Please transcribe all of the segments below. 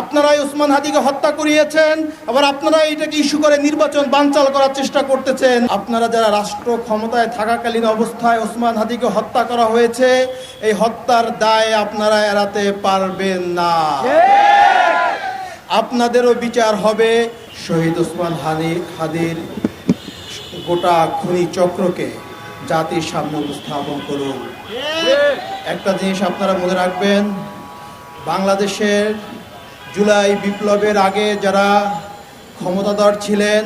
আপনারাই ওসমান হাদিকে হত্যা করিয়েছেন, আবার আপনারা এটাকে ইস্যু করে নির্বাচন বানচাল করার চেষ্টা করতেছেন। আপনারা যারা রাষ্ট্র ক্ষমতায় থাকাকালীন অবস্থায় ওসমান হাদিকে হত্যা করা হয়েছে, এই হত্যার দায় আপনারা এড়াতে পারবেন না। আপনাদেরও বিচার হবে। শহীদ ওসমান হাদির গোটা খুনি চক্রকে জাতির সামনে উপস্থাপন করুন। একটা জিনিস আপনারা মনে রাখবেন, বাংলাদেশের জুলাই বিপ্লবের আগে যারা ক্ষমতাধর ছিলেন,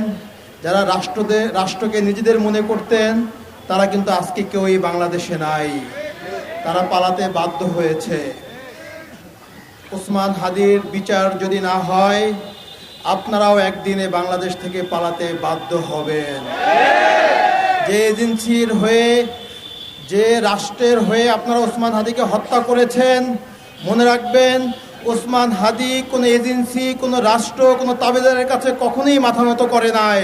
যারা রাষ্ট্রকে নিজেদের মনে করতেন, তারা কিন্তু আজকে কেউই বাংলাদেশে নাই। তারা পালাতে বাধ্য হয়েছে। ওসমান হাদির বিচার যদি না হয়, আপনারাও একদিনে বাংলাদেশ থেকে পালাতে বাধ্য হবেন। যে এজেন্সির হয়ে, যে রাষ্ট্রের হয়ে আপনারা ওসমান হাদিকে হত্যা করেছেন, মনে রাখবেন ওসমান হাদি কোনো এজেন্সি, কোনো রাষ্ট্র, কোনো তাবেদারের কাছে কখনোই মাথা নত করে নাই।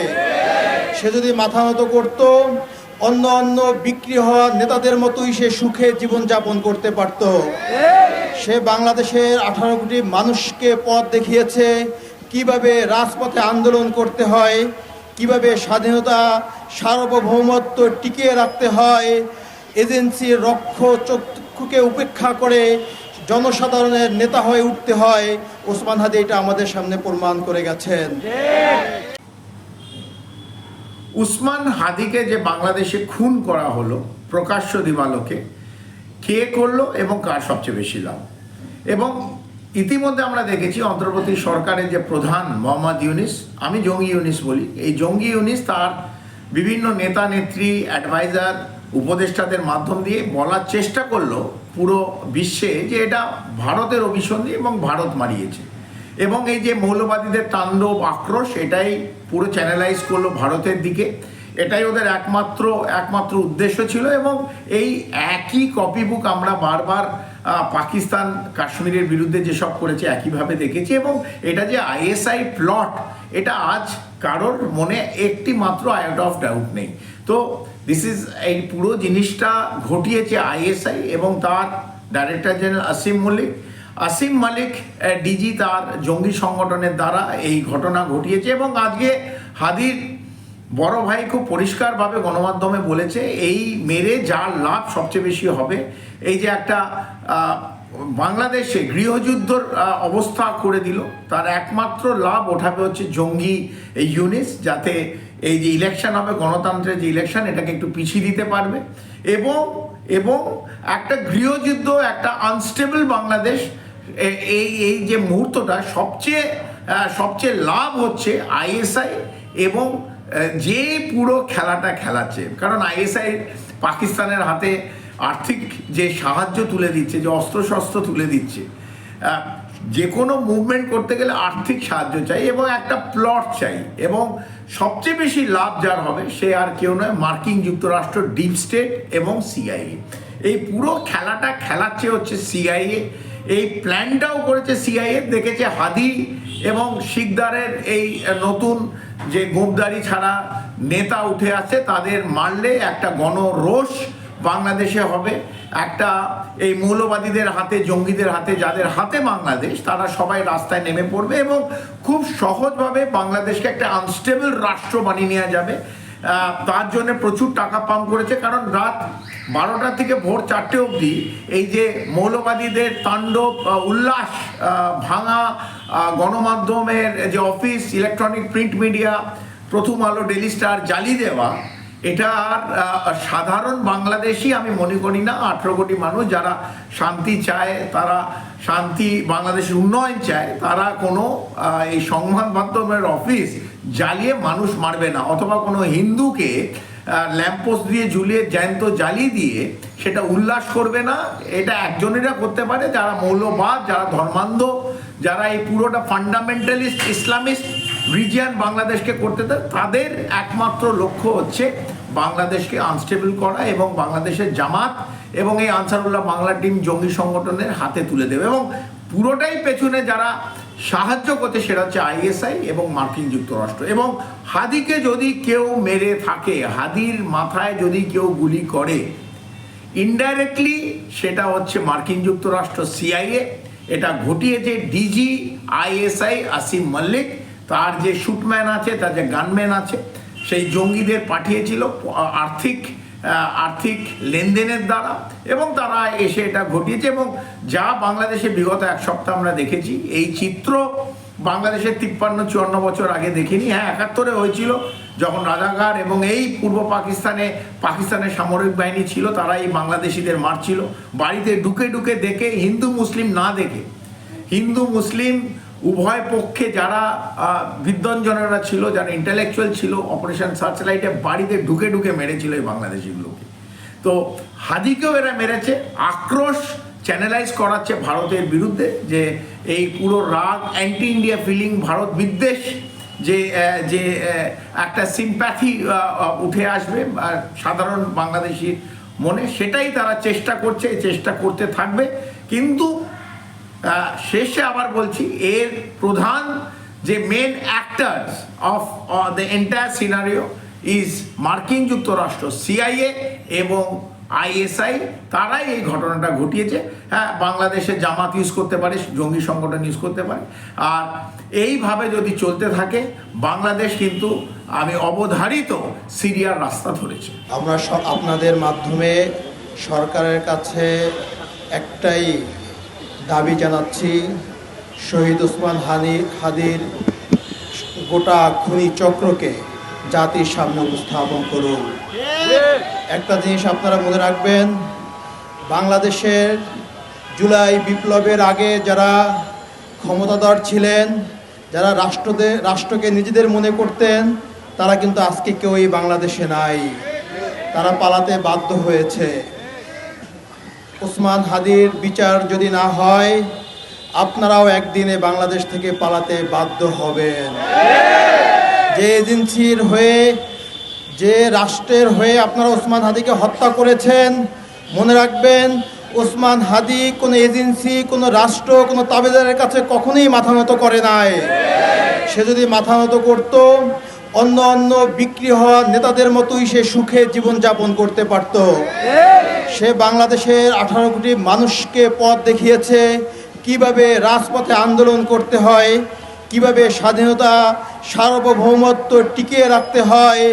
সে যদি মাথা নত করত, অন্য বিক্রি হওয়া নেতাদের মতোই সে সুখে জীবনযাপন করতে পারত। সে বাংলাদেশের 18 কোটি মানুষকে পথ দেখিয়েছে কিভাবে রাজপথে আন্দোলন করতে হয়, কিভাবে স্বাধীনতা সার্বভৌমত্ব টিকিয়ে রাখতে হয়, এজেন্সির রক্ষচক্ষুকে উপেক্ষা করে জনসাধারণের নেতা হয়ে উঠতে হয়। ওসমান হাদি এটা আমাদের সামনে প্রমাণ করে গেছেন। উসমান হাদিকে যে বাংলাদেশে খুন করা হলো প্রকাশ্য দিবালোকে, কে করলো এবং কার সবচেয়ে বেশি লাভ? এবং ইতিমধ্যে আমরা দেখেছি অন্তর্বর্তী সরকারের যে প্রধান মোহাম্মদ ইউনিস, আমি জঙ্গি ইউনিস বলি, এই জঙ্গি ইউনিস তার বিভিন্ন নেতা নেত্রী, অ্যাডভাইজার, উপদেষ্টাদের মাধ্যম দিয়ে বলার চেষ্টা করলো পুরো বিশ্বে যে এটা ভারতের অভিসন্ধি এবং ভারত মারিয়েছে। এবং এই যে মৌলবাদীদের তাণ্ডব আক্রোশ, এটাই পুরো চ্যানেলাইজ করলো ভারতের দিকে। এটাই ওদের একমাত্র উদ্দেশ্য ছিল। এবং এই একই কপি বুক আমরা বারবার পাকিস্তান কাশ্মীরের বিরুদ্ধে যেসব করেছে একইভাবে দেখেছি। এবং এটা যে আইএসআই প্লট, এটা আজ কারোর মনে একটি মাত্র আয়োটা অফ ডাউট নেই। তো এই পুরো জিনিসটা ঘটিয়েছে আইএসআই এবং তার ডাইরেক্টর জেনারেল আসিম মালিক ডিজি, তার জঙ্গি সংগঠনের দ্বারা এই ঘটনা ঘটিয়েছে। এবং আজকে হাদির বড় ভাই খুব পরিষ্কারভাবে গণমাধ্যমে বলেছে, এই মেরে যার লাভ সবচেয়ে বেশি হবে, এই যে একটা বাংলাদেশে গৃহযুদ্ধর অবস্থা করে দিল, তার একমাত্র লাভ ওঠাবে হচ্ছে জঙ্গি ইউনিস, যাতে এই যে ইলেকশন হবে, গণতন্ত্রের যে ইলেকশন, এটাকে একটু পিছিয়ে দিতে পারবে। এবং একটা গৃহযুদ্ধ, একটা আনস্টেবল বাংলাদেশ, এই যে মুহূর্তটা সবচেয়ে লাভ হচ্ছে আইএসআই এবং যে পুরো খেলাটা খেলাচ্ছে। কারণ আইএসআই পাকিস্তানের হাতে আর্থিক যে সাহায্য তুলে দিচ্ছে, যে অস্ত্রশস্ত্র তুলে দিচ্ছে, যে কোনো মুভমেন্ট করতে গেলে আর্থিক সাহায্য চাই এবং একটা প্লট চাই। এবং সবচেয়ে বেশি লাভ যার হবে সে আর কেউ নয়, মার্কিন যুক্তরাষ্ট্র, ডিপ স্টেট এবং সিআইএ। এই পুরো খেলাটা খেলাচ্ছে হচ্ছে সিআইএ। এই প্ল্যানটাও করেছে সিআইএ। দেখেছে হাদি এবং শিকদারের এই নতুন যে গোপদারি ছাড়া নেতা উঠে আসছে, তাদের মারলে একটা গণরোষ বাংলাদেশে হবে। একটা এই মৌলবাদীদের হাতে, জঙ্গিদের হাতে, যাদের হাতে বাংলাদেশ, তারা সবাই রাস্তায় নেমে পড়বে এবং খুব সহজভাবে বাংলাদেশকে একটা আনস্টেবল রাষ্ট্র বানিয়ে নেওয়া যাবে। তার জন্য প্রচুর টাকা পাম্প করেছে। কারণ রাত 12টা থেকে ভোর 4টে অবধি এই যে মৌলবাদীদের তাণ্ডব, উল্লাস, ভাঙা গণমাধ্যমের যে অফিস, ইলেকট্রনিক প্রিন্ট মিডিয়া, প্রথম আলো, ডেলি স্টার জ্বালিয়ে দেওয়া, এটা আর সাধারণ বাংলাদেশি আমি মনে করি না। 18 কোটি মানুষ যারা শান্তি চায়, তারা শান্তি, বাংলাদেশের উন্নয়ন চায়, তারা কোনো এই সংবাদ মাধ্যমের অফিস জ্বালিয়ে মানুষ মারবে না, অথবা কোনো হিন্দুকে ল্যাম্পপোস্ট দিয়ে ঝুলিয়ে জ্যান্ত জ্বালিয়ে দিয়ে সেটা উল্লাস করবে না। এটা একজনেরা করতে পারে, যারা মৌলবাদ, যারা ধর্মান্ধ, যারা এই পুরোটা ফান্ডামেন্টালিস্ট ইসলামিস্ট রিজিয়ান বাংলাদেশকে করতে দেয়। তাদের একমাত্র লক্ষ্য হচ্ছে বাংলাদেশকে আনস্টেবল করা এবং বাংলাদেশের জামাত এবং এই আনসারুল্লাহ বাংলা টিম জঙ্গি সংগঠনের হাতে তুলে দেবে। এবং পুরোটাই পেছনে যারা সাহায্য করতে, সেটা হচ্ছে আইএসআই এবং মার্কিন যুক্তরাষ্ট্র। এবং হাদিকে যদি কেউ মেরে থাকে, হাদির মাথায় যদি কেউ গুলি করে, ইনডাইরেক্টলি সেটা হচ্ছে মার্কিন যুক্তরাষ্ট্র, সিআইএ এটা ঘটিয়েছে ডিজি আইএসআই আসিম মল্লিক। তার যে শুটম্যান আছে, তার যে গানম্যান আছে, সেই জঙ্গিদের পাঠিয়েছিল আর্থিক লেনদেনের দ্বারা, এবং তারা এসে এটা ঘটিয়েছে। এবং যা বাংলাদেশে বিগত এক সপ্তাহ আমরা দেখেছি, এই চিত্র বাংলাদেশের 53-54 বছর আগে দেখিনি। হ্যাঁ, 71-এ হয়েছিল, যখন রাজাকার এবং এই পূর্ব পাকিস্তানের সামরিক বাহিনী ছিল, তারা এই বাংলাদেশিদের মারছিল। বাড়িতে ঢুকে ঢুকে দেখে, হিন্দু মুসলিম না দেখে, হিন্দু মুসলিম উভয় পক্ষে যারা বিদ্বঞ্জনেরা ছিল, যারা ইন্টেলেকচুয়াল ছিল, অপারেশন সার্চলাইটে বাড়িতে ঢুকে ঢুকে মেরেছিল এই বাংলাদেশিগুলোকে। তো হাদিকেও এরা মেরেছে, আক্রোশ চ্যানেলাইজ করাচ্ছে ভারতের বিরুদ্ধে, যে এই পুরো রাগ, অ্যান্টি ইন্ডিয়া ফিলিং, ভারত বিদ্বেষ, যে একটা সিম্প্যাথি উঠে আসবে সাধারণ বাংলাদেশির মনে, সেটাই তারা চেষ্টা করছে, চেষ্টা করতে থাকবে। কিন্তু শেষে আবার বলছি, এর প্রধান যে main actors of the entire scenario is মার্কিন যুক্তরাষ্ট্র, সিআইএ এবং আইএসআই। তারাই এই ঘটনাটা ঘটিয়েছে। হ্যাঁ, বাংলাদেশে জামাত ইউজ করতে পারে, জঙ্গি সংগঠন ইউজ করতে পারে। আর এইভাবে যদি চলতে থাকে, বাংলাদেশ কিন্তু আমি অবধারিত সিরিয়ার রাস্তা ধরেছে। আমরা আপনাদের মাধ্যমে সরকারের কাছে একটাই দাবি জানাচ্ছি, শহীদ ওসমান হাদির গোটা খুনি চক্রকে জাতির সামনে উপস্থাপন করুন। একটা জিনিস আপনারা মনে রাখবেন, বাংলাদেশের জুলাই বিপ্লবের আগে যারা ক্ষমতাধর ছিলেন, যারা রাষ্ট্রকে নিজেদের মনে করতেন, তারা কিন্তু আজকে কেউই বাংলাদেশে নাই। তারা পালাতে বাধ্য হয়েছে। ওসমান হাদির বিচার যদি না হয়, আপনারাও একদিনে বাংলাদেশ থেকে পালাতে বাধ্য হবেন। যে এজেন্সির হয়ে, যে রাষ্ট্রের হয়ে আপনারা ওসমান হাদিকে হত্যা করেছেন, মনে রাখবেন, ওসমান হাদি কোনো এজেন্সি, কোনো রাষ্ট্র, কোনো তাবেদারের কাছে কখনোই মাথা নত করে নাই। সে যদি মাথা নত করত, অন্য বিক্রি হওয়া নেতাদের মতোই সে সুখে জীবনযাপন করতে পারত। সে বাংলাদেশের 18 কোটি মানুষকে পথ দেখিয়েছে, কিভাবে রাজপথে আন্দোলন করতে হয়, কিভাবে স্বাধীনতা, সার্বভৌমত্ব টিকিয়ে রাখতে হয়,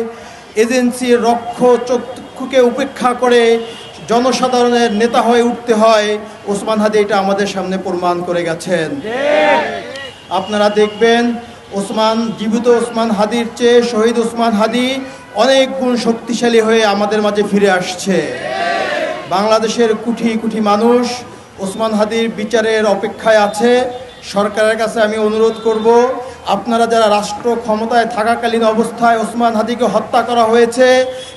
এজেন্সির রক্ষচক্ষুকে উপেক্ষা করে জনসাধারণের নেতা হয়ে উঠতে হয়। ওসমান হাদি এটা আমাদের সামনে প্রমাণ করে গেছেন। আপনারা দেখবেন, জীবিত ওসমান হাদির চেয়ে শহীদ ওসমান হাদি অনেক গুণ শক্তিশালী হয়ে আমাদের মাঝে ফিরে আসছে। বাংলাদেশের কোটি কোটি মানুষ ওসমান হাদির বিচারের অপেক্ষায় আছে। সরকারের কাছে আমি অনুরোধ করব, আপনারা যারা রাষ্ট্র ক্ষমতায় থাকাকালীন অবস্থায় ওসমান হাদিকে হত্যা করা হয়েছে,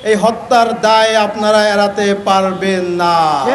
এই হত্যার দায় আপনারা এড়াতে পারবেন না।